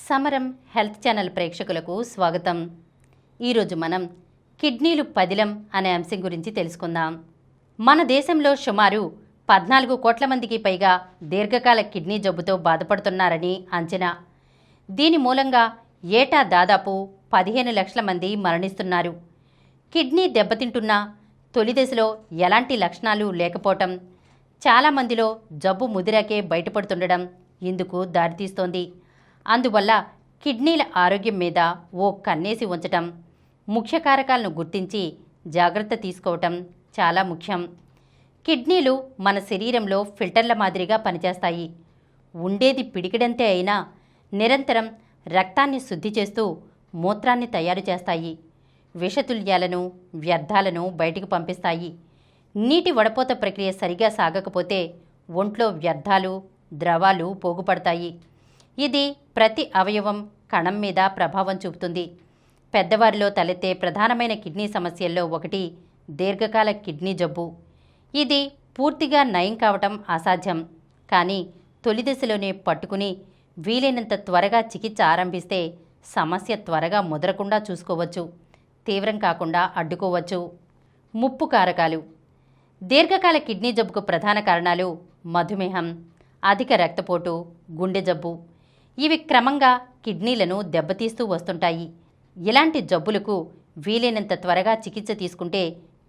సమరం health channel ప్రేక్షకులకు స్వాగతం. ఈరోజు మనం కిడ్నీలు పదిలం అనే అంశం గురించి తెలుసుకుందాం. మన దేశంలో సుమారు 14 కోట్ల మందికి పైగా దీర్ఘకాల కిడ్నీ జబ్బుతో బాధపడుతున్నారని అంచనా. దీని మూలంగా ఏటా దాదాపు 15 లక్షల మంది మరణిస్తున్నారు. కిడ్నీ దెబ్బతింటున్నా తొలి దశలో ఎలాంటి లక్షణాలు లేకపోవటం, చాలామందిలో జబ్బు ముదిరాకే బయటపడుతుండడం ఇందుకు దారితీస్తోంది. అందువల్ల కిడ్నీల ఆరోగ్యం మీద ఓ కన్నేసి ఉంచటం, ముఖ్య కారకాలను గుర్తించి జాగ్రత్త తీసుకోవటం చాలా ముఖ్యం. కిడ్నీలు మన శరీరంలో ఫిల్టర్ల మాదిరిగా పనిచేస్తాయి. ఉండేది పిడికిడంతే అయినా నిరంతరం రక్తాన్ని శుద్ధి చేస్తూ మూత్రాన్ని తయారు చేస్తాయి. విషతుల్యాలను, వ్యర్థాలను బయటికి పంపిస్తాయి. నీటి వడపోత ప్రక్రియ సరిగా సాగకపోతే ఒంట్లో వ్యర్థాలు, ద్రవాలు పోగుపడతాయి. ఇది ప్రతి అవయవం, కణం మీద ప్రభావం చూపుతుంది. పెద్దవారిలో తలెత్తే ప్రధానమైన కిడ్నీ సమస్యల్లో ఒకటి దీర్ఘకాల కిడ్నీ జబ్బు. ఇది పూర్తిగా నయం కావటం అసాధ్యం. కానీ తొలి దశలోనే పట్టుకుని వీలైనంత త్వరగా చికిత్స ఆరంభిస్తే సమస్య త్వరగా ముదరకుండా చూసుకోవచ్చు, తీవ్రం కాకుండా అడ్డుకోవచ్చు. ముప్పు కారకాలు. దీర్ఘకాల కిడ్నీ జబ్బుకు ప్రధాన కారణాలు మధుమేహం, అధిక రక్తపోటు, గుండె జబ్బు. ఇవి క్రమంగా కిడ్నీలను దెబ్బతీస్తూ వస్తుంటాయి. ఇలాంటి జబ్బులకు వీలైనంత త్వరగా చికిత్స తీసుకుంటే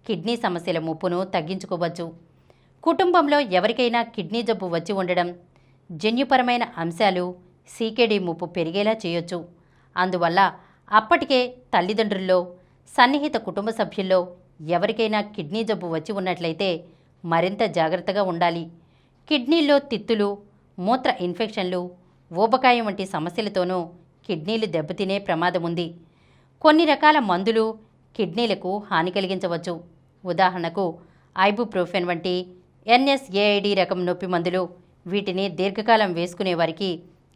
కిడ్నీ సమస్యల ముప్పును తగ్గించుకోవచ్చు. కుటుంబంలో ఎవరికైనా కిడ్నీ జబ్బు వచ్చి ఉండడం జన్యుపరమైన అంశాలు సీకేడీ ముప్పు పెరిగేలా చేయొచ్చు. అందువల్ల అప్పటికే తల్లిదండ్రుల్లో, సన్నిహిత కుటుంబ సభ్యుల్లో ఎవరికైనా కిడ్నీ జబ్బు వచ్చి ఉన్నట్లయితే మరింత జాగ్రత్తగా ఉండాలి. కిడ్నీల్లో తిత్తులు, మూత్ర ఇన్ఫెక్షన్లు, ఊబకాయం వంటి సమస్యలతోనూ కిడ్నీలు దెబ్బతినే ప్రమాదం ఉంది. కొన్ని రకాల మందులు కిడ్నీలకు హాని కలిగించవచ్చు. ఉదాహరణకు ఐబుప్రోఫెన్ వంటి ఎన్ఎస్ఏఐడి రకం నొప్పి మందులు. వీటిని దీర్ఘకాలం వేసుకునే వారికి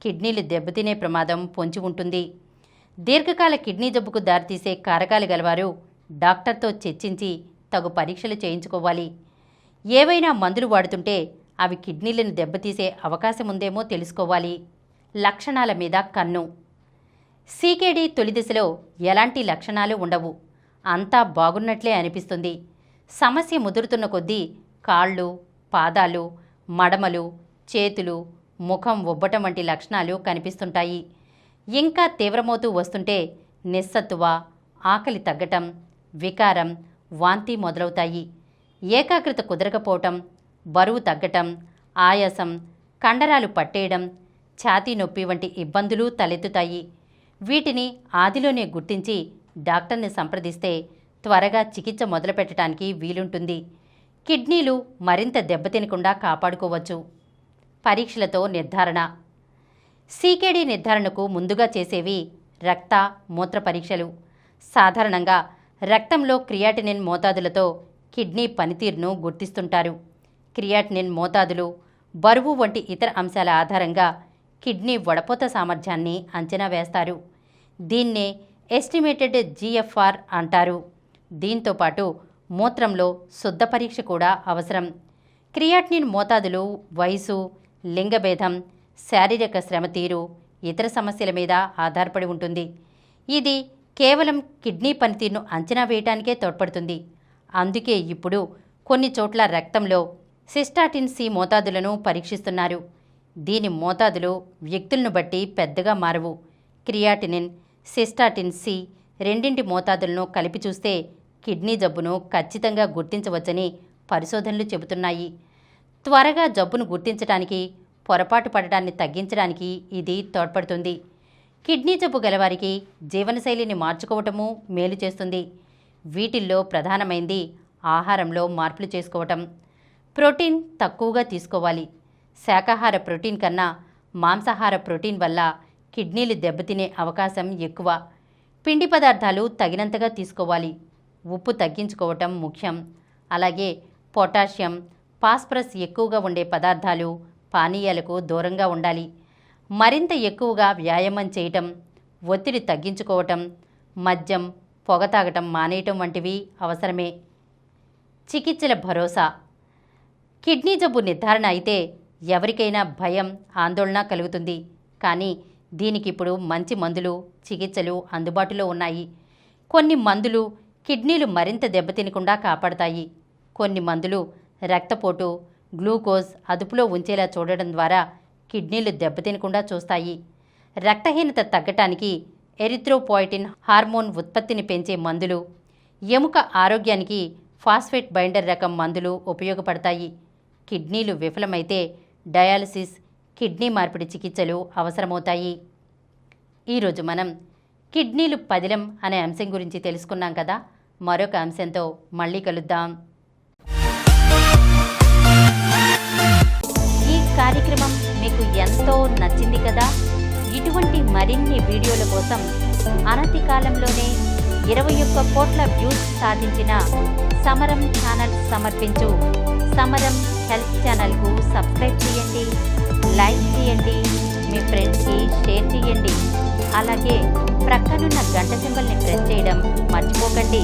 కిడ్నీలు దెబ్బతినే ప్రమాదం పొంచి ఉంటుంది. దీర్ఘకాల కిడ్నీ జబ్బుకు దారితీసే కారకాలు గలవారు డాక్టర్తో చర్చించి తగు పరీక్షలు చేయించుకోవాలి. ఏవైనా మందులు వాడుతుంటే అవి కిడ్నీలను దెబ్బతీసే అవకాశం ఉందేమో తెలుసుకోవాలి. లక్షణాల మీద కన్ను. సీకేడీ తొలి దశలో ఎలాంటి లక్షణాలు ఉండవు. అంతా బాగున్నట్లే అనిపిస్తుంది. సమస్య ముదురుతున్న కొద్దీ కాళ్ళు, పాదాలు, మడమలు, చేతులు, ముఖం ఉబ్బటం వంటి లక్షణాలు కనిపిస్తుంటాయి. ఇంకా తీవ్రమవుతూ వస్తుంటే నిస్సత్తువ, ఆకలి తగ్గటం, వికారం, వాంతి మొదలవుతాయి. ఏకాగ్రత కుదరకపోవటం, బరువు తగ్గటం, ఆయాసం, కండరాలు పట్టేయడం, ఛాతీ నొప్పి వంటి ఇబ్బందులు తలెత్తుతాయి. వీటిని ఆదిలోనే గుర్తించి డాక్టర్ని సంప్రదిస్తే త్వరగా చికిత్స మొదలుపెట్టడానికి వీలుంటుంది. కిడ్నీలు మరింత దెబ్బతినకుండా కాపాడుకోవచ్చు. పరీక్షలతో నిర్ధారణ. సీకేడీ నిర్ధారణకు ముందుగా చేసేవి రక్త, మూత్ర పరీక్షలు. సాధారణంగా రక్తంలో క్రియాటినిన్ మోతాదులతో కిడ్నీ పనితీరును గుర్తిస్తుంటారు. క్రియాటినిన్ మోతాదులు, బరువు వంటి ఇతర అంశాల ఆధారంగా కిడ్నీ వడపోత సామర్థ్యాన్ని అంచనా వేస్తారు. దీన్నే ఎస్టిమేటెడ్ జిఎఫ్ఆర్ అంటారు. దీంతోపాటు మూత్రంలో శుద్ధ పరీక్ష కూడా అవసరం. క్రియాటినిన్ మోతాదులు వయసు, లింగభేదం, శారీరక శ్రమ తీరు, ఇతర సమస్యల మీద ఆధారపడి ఉంటుంది. ఇది కేవలం కిడ్నీ పనితీరును అంచనా వేయటానికే తోడ్పడుతుంది. అందుకే ఇప్పుడు కొన్ని చోట్ల రక్తంలో సిస్టాటిన్ సి మోతాదులను పరీక్షిస్తున్నారు. దీని మోతాదులు వ్యక్తులను బట్టి పెద్దగా మారవు. క్రియాటినిన్, సిస్టాటిన్ సి రెండింటి మోతాదులను కలిపి చూస్తే కిడ్నీ జబ్బును ఖచ్చితంగా గుర్తించవచ్చని పరిశోధనలు చెబుతున్నాయి. త్వరగా జబ్బును గుర్తించడానికి, పొరపాటు పడటాన్ని తగ్గించడానికి ఇది తోడ్పడుతుంది. కిడ్నీ జబ్బు గలవారికి జీవనశైలిని మార్చుకోవటము మేలు చేస్తుంది. వీటిల్లో ప్రధానమైంది ఆహారంలో మార్పులు చేసుకోవటం. ప్రోటీన్ తక్కువగా తీసుకోవాలి. శాకాహార ప్రోటీన్ కన్నా మాంసాహార ప్రోటీన్ వల్ల కిడ్నీలు దెబ్బతినే అవకాశం ఎక్కువ. పిండి పదార్థాలు తగినంతగా తీసుకోవాలి. ఉప్పు తగ్గించుకోవటం ముఖ్యం. అలాగే పొటాషియం, ఫాస్ఫరస్ ఎక్కువగా ఉండే పదార్థాలు, పానీయాలకు దూరంగా ఉండాలి. మరింత ఎక్కువగా వ్యాయామం చేయటం, ఒత్తిడి తగ్గించుకోవటం, మద్యం, పొగ తాగటం మానేయటం వంటివి అవసరమే. చికిత్సల భరోసా. కిడ్నీ జబ్బు నిర్ధారణ అయితే ఎవరికైనా భయం, ఆందోళన కలుగుతుంది. కానీ దీనికి ఇప్పుడు మంచి మందులు, చికిత్సలు అందుబాటులో ఉన్నాయి. కొన్ని మందులు కిడ్నీలు మరింత దెబ్బతినకుండా కాపాడతాయి. కొన్ని మందులు రక్తపోటు, గ్లూకోజ్ అదుపులో ఉంచేలా చూడడం ద్వారా కిడ్నీలు దెబ్బతినకుండా చూస్తాయి. రక్తహీనత తగ్గటానికి ఎరిథ్రోపాయిటిన్ హార్మోన్ ఉత్పత్తిని పెంచే మందులు, ఎముక ఆరోగ్యానికి ఫాస్ఫేట్ బైండర్ రకం మందులు ఉపయోగపడతాయి. కిడ్నీలు విఫలమైతే డయాలసిస్, కిడ్నీ మార్పిడి చికిత్సలు అవసరమవుతాయి. ఈరోజు మనం కిడ్నీలు పదిలం అనే అంశం గురించి తెలుసుకున్నాం కదా. మరొక అంశంతో మళ్ళీ కలుద్దాం. ఈ కార్యక్రమం మీకు ఎంతో నచ్చింది కదా. ఇటువంటి మరిన్ని వీడియోల కోసం అనతి కాలంలోనే 21 కోట్ల వ్యూస్ సాధించిన సమరం ఛానల్ సమర్పించు సమరం హెల్త్ ఛానల్కు సబ్స్క్రైబ్ చేయండి, లైక్ చేయండి, మీ ఫ్రెండ్స్కి షేర్ చేయండి. అలాగే ప్రక్కనున్న గంట సింబల్ని ప్రెస్ చేయడం మర్చిపోకండి.